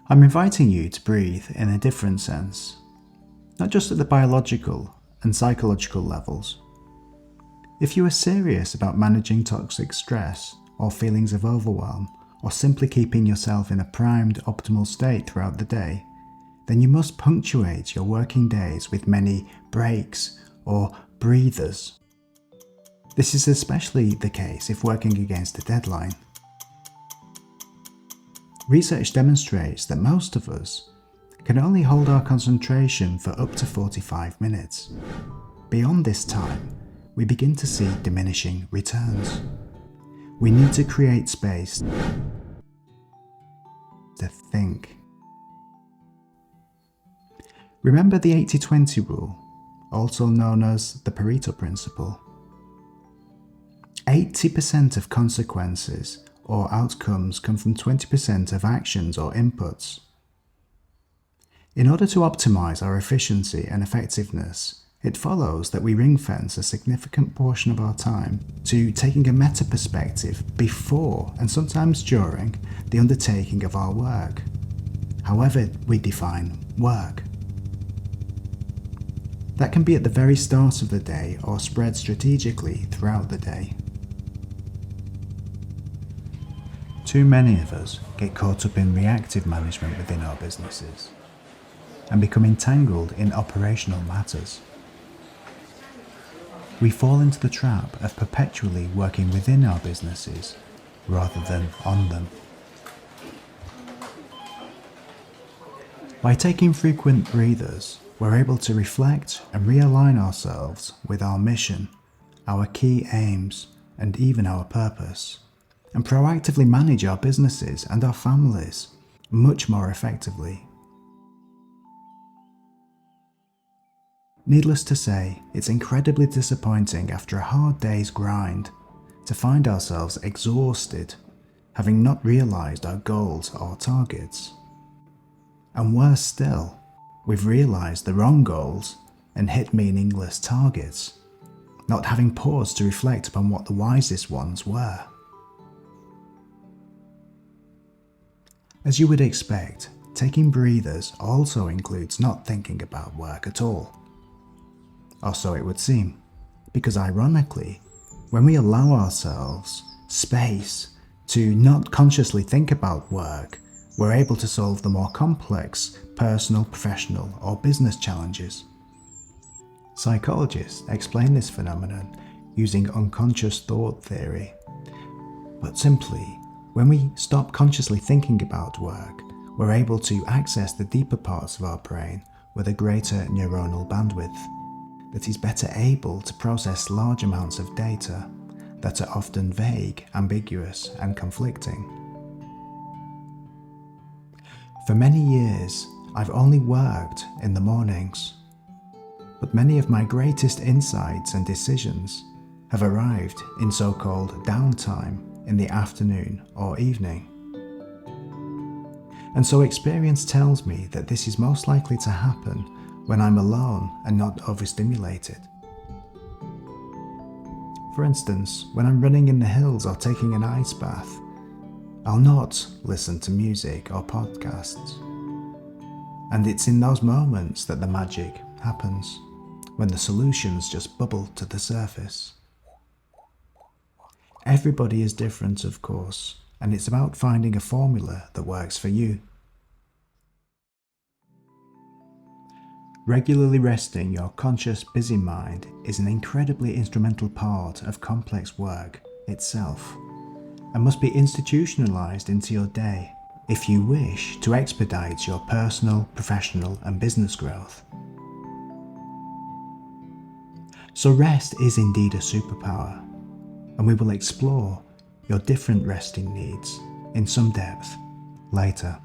I'm inviting you to breathe in a different sense, not just at the biological and psychological levels. If you are serious about managing toxic stress or feelings of overwhelm, or simply keeping yourself in a primed, optimal state throughout the day, then you must punctuate your working days with many breaks or breathers. This is especially the case if working against a deadline. Research demonstrates that most of us can only hold our concentration for up to 45 minutes. Beyond this time, we begin to see diminishing returns. We need to create space to think. Remember the 80-20 rule, also known as the Pareto principle. 80% of consequences or outcomes come from 20% of actions or inputs. In order to optimize our efficiency and effectiveness, it follows that we ring-fence a significant portion of our time to taking a meta-perspective before and sometimes during the undertaking of our work, however we define work. That can be at the very start of the day or spread strategically throughout the day. Too many of us get caught up in reactive management within our businesses and become entangled in operational matters. We fall into the trap of perpetually working within our businesses rather than on them. By taking frequent breathers, we're able to reflect and realign ourselves with our mission, our key aims, and even our purpose, and proactively manage our businesses and our families much more effectively. Needless to say, it's incredibly disappointing after a hard day's grind to find ourselves exhausted, having not realised our goals or targets. And worse still, we've realised the wrong goals and hit meaningless targets, not having paused to reflect upon what the wisest ones were. As you would expect, taking breathers also includes not thinking about work at all. Or so it would seem, because ironically, when we allow ourselves space to not consciously think about work, we're able to solve the more complex personal, professional, or business challenges. Psychologists explain this phenomenon using unconscious thought theory. But simply, when we stop consciously thinking about work, we're able to access the deeper parts of our brain with a greater neuronal bandwidth that is better able to process large amounts of data that are often vague, ambiguous, and conflicting. For many years, I've only worked in the mornings, but many of my greatest insights and decisions have arrived in so-called downtime in the afternoon or evening. And so experience tells me that this is most likely to happen when I'm alone and not overstimulated. For instance, when I'm running in the hills or taking an ice bath, I'll not listen to music or podcasts. And it's in those moments that the magic happens, when the solutions just bubble to the surface. Everybody is different, of course, and it's about finding a formula that works for you. Regularly resting your conscious, busy mind is an incredibly instrumental part of complex work itself, and must be institutionalized into your day if you wish to expedite your personal, professional, and business growth. So rest is indeed a superpower, and we will explore your different resting needs in some depth later.